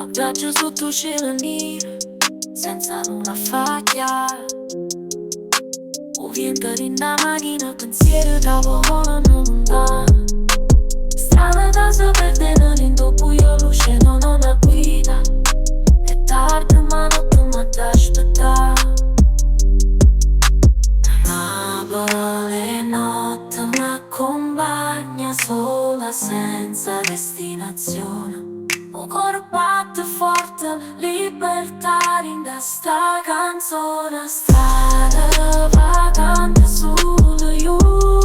Fa un viaggio sotto cielo nero, senza luna facchia. O vento in da macchina, pensieri che volano lontano. Strada da sapere in buio, luce non ho una guida. È tardi ma notte mi t'aspetta. Napoli notte mi accompagna sola senza destinazione. Un cuore batte forte, libertà in sta canzone. Strade vagante sulle luci.